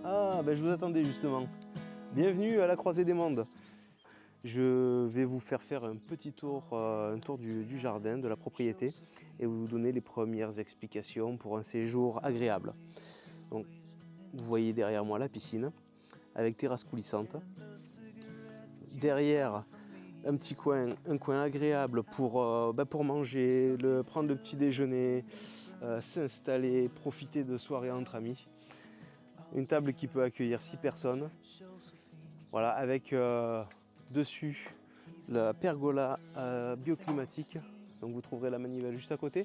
Ah, ben je vous attendais justement. Bienvenue à la Croisée des Mondes. Je vais vous faire un petit tour, un tour du jardin, de la propriété, et vous donner les premières explications pour un séjour agréable. Donc, vous voyez derrière moi la piscine, avec terrasse coulissante. Derrière, un petit coin, un coin agréable pour manger, prendre le petit déjeuner, s'installer, profiter de soirées entre amis. Une table qui peut accueillir 6 personnes. Voilà, avec dessus la pergola bioclimatique. Donc vous trouverez la manivelle juste à côté.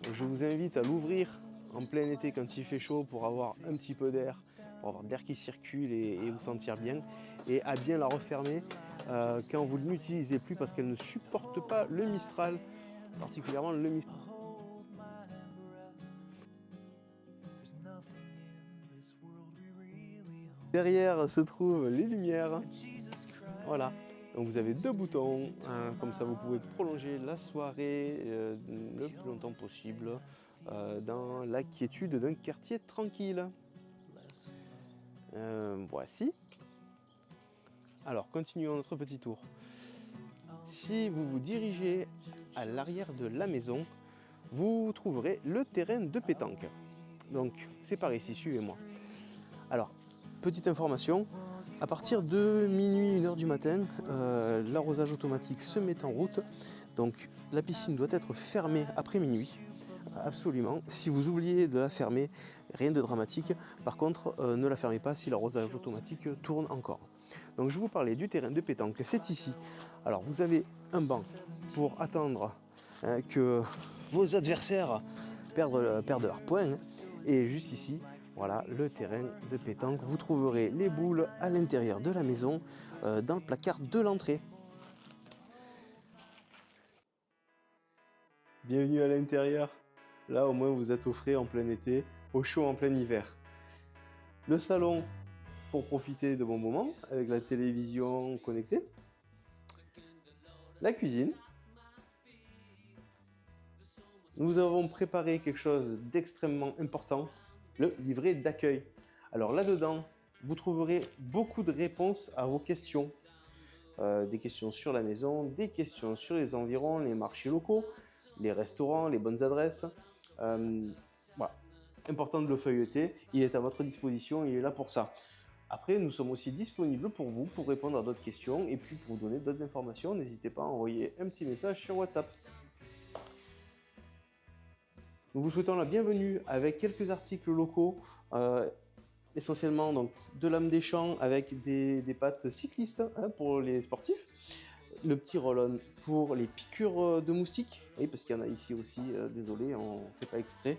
Donc je vous invite à l'ouvrir en plein été quand il fait chaud pour avoir un petit peu d'air, pour avoir de l'air qui circule et vous sentir bien. Et à bien la refermer quand vous ne l'utilisez plus parce qu'elle ne supporte pas le Mistral, particulièrement le Mistral. Derrière se trouvent les lumières. Voilà. Donc vous avez 2 boutons, comme ça vous pouvez prolonger la soirée le plus longtemps possible dans la quiétude d'un quartier tranquille. Voici. Alors continuons notre petit tour. Si vous vous dirigez à l'arrière de la maison, vous trouverez le terrain de pétanque. Donc c'est par ici, suivez-moi. Alors, petite information, à partir de minuit, 1h du matin, l'arrosage automatique se met en route. Donc la piscine doit être fermée après minuit, absolument. Si vous oubliez de la fermer, rien de dramatique. Par contre, ne la fermez pas si l'arrosage automatique tourne encore. Donc je vous parlais du terrain de pétanque, c'est ici. Alors vous avez un banc pour attendre que vos adversaires perdent leurs points. Et juste ici, voilà le terrain de pétanque. Vous trouverez les boules à l'intérieur de la maison, dans le placard de l'entrée. Bienvenue à l'intérieur. Là au moins vous êtes au frais en plein été, au chaud en plein hiver. Le salon pour profiter de bons moments avec la télévision connectée. La cuisine. Nous avons préparé quelque chose d'extrêmement important, le livret d'accueil. Alors là-dedans, vous trouverez beaucoup de réponses à vos questions. Des questions sur la maison, des questions sur les environs, les marchés locaux, les restaurants, les bonnes adresses. Voilà. Important de le feuilleter, il est à votre disposition, il est là pour ça. Après, nous sommes aussi disponibles pour vous, pour répondre à d'autres questions et puis pour vous donner d'autres informations. N'hésitez pas à envoyer un petit message sur WhatsApp. Nous vous souhaitons la bienvenue avec quelques articles locaux, essentiellement donc, de l'âme des champs avec des pattes cyclistes pour les sportifs. Le petit roll-on pour les piqûres de moustiques, oui, parce qu'il y en a ici aussi, désolé, on ne fait pas exprès.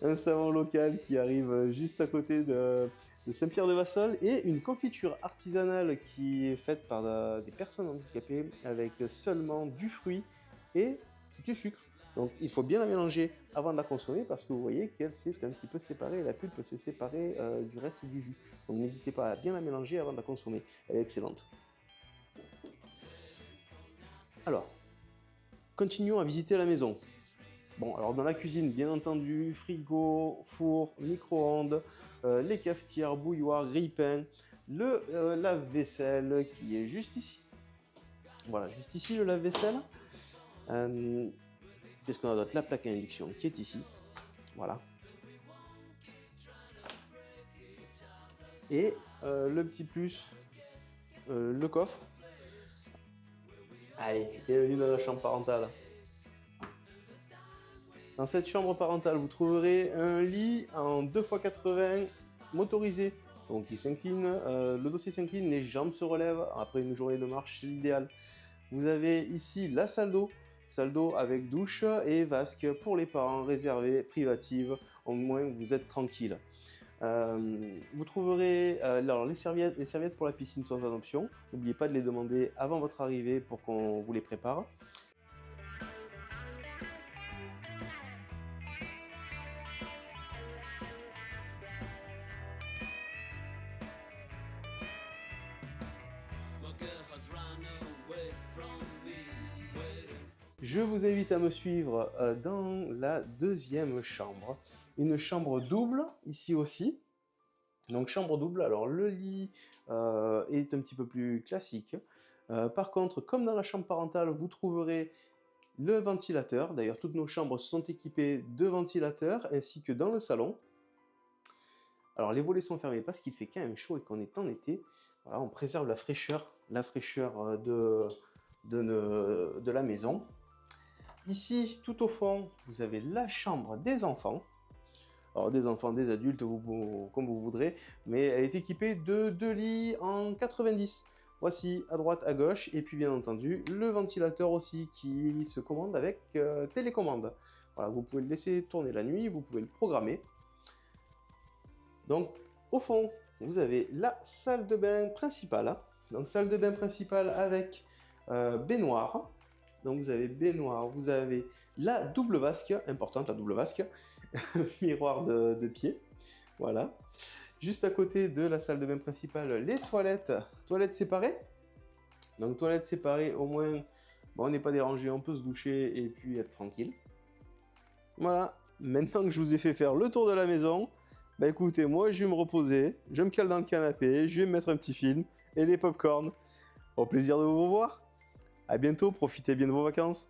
Un savon local qui arrive juste à côté de Saint-Pierre-de-Vassol et une confiture artisanale qui est faite par des personnes handicapées avec seulement du fruit et du sucre. Donc il faut bien la mélanger avant de la consommer parce que vous voyez qu'elle s'est un petit peu séparée, la pulpe s'est séparée du reste du jus. Donc n'hésitez pas à bien la mélanger avant de la consommer, elle est excellente. Alors, continuons à visiter la maison. Bon, alors dans la cuisine, bien entendu, frigo, four, micro-ondes, les cafetières, bouilloires, grille-pain, le lave-vaisselle qui est juste ici. Voilà, juste ici le lave-vaisselle. Qu'est-ce qu'on a d'autre? La plaque à induction qui est ici. Voilà. Et le petit plus, le coffre. Allez, bienvenue dans la chambre parentale. Dans cette chambre parentale, vous trouverez un lit en 2x80 motorisé. Donc il s'incline, le dossier s'incline, les jambes se relèvent. Après une journée de marche, c'est l'idéal. Vous avez ici la salle d'eau avec douche et vasque pour les parents, réservée, privative, au moins vous êtes tranquille. Vous trouverez alors les serviettes pour la piscine sont en option. N'oubliez pas de les demander avant votre arrivée pour qu'on vous les prépare. Je vous invite à me suivre dans la deuxième chambre. Une chambre double, ici aussi. Donc chambre double, alors le lit est un petit peu plus classique. Par contre, comme dans la chambre parentale, vous trouverez le ventilateur. D'ailleurs, toutes nos chambres sont équipées de ventilateurs, ainsi que dans le salon. Alors les volets sont fermés parce qu'il fait quand même chaud et qu'on est en été. Voilà, on préserve la fraîcheur de la maison. Ici, tout au fond, vous avez la chambre des enfants. Alors des enfants, des adultes, comme vous voudrez, mais elle est équipée de 2 lits en 90. Voici à droite, à gauche, et puis bien entendu, le ventilateur aussi qui se commande avec télécommande. Voilà, vous pouvez le laisser tourner la nuit, vous pouvez le programmer. Donc, au fond, vous avez la salle de bain principale. Donc, salle de bain principale avec baignoire. Donc, vous avez baignoire, vous avez la double vasque, importante la double vasque, miroir de pied. Voilà. Juste à côté de la salle de bain principale, les toilettes séparées. Donc, toilettes séparées, au moins, bon, on n'est pas dérangé, on peut se doucher et puis être tranquille. Voilà. Maintenant que je vous ai fait faire le tour de la maison, bah écoutez, moi je vais me reposer, je me cale dans le canapé, je vais me mettre un petit film et des pop-corn. Au plaisir de vous revoir. À bientôt, profitez bien de vos vacances.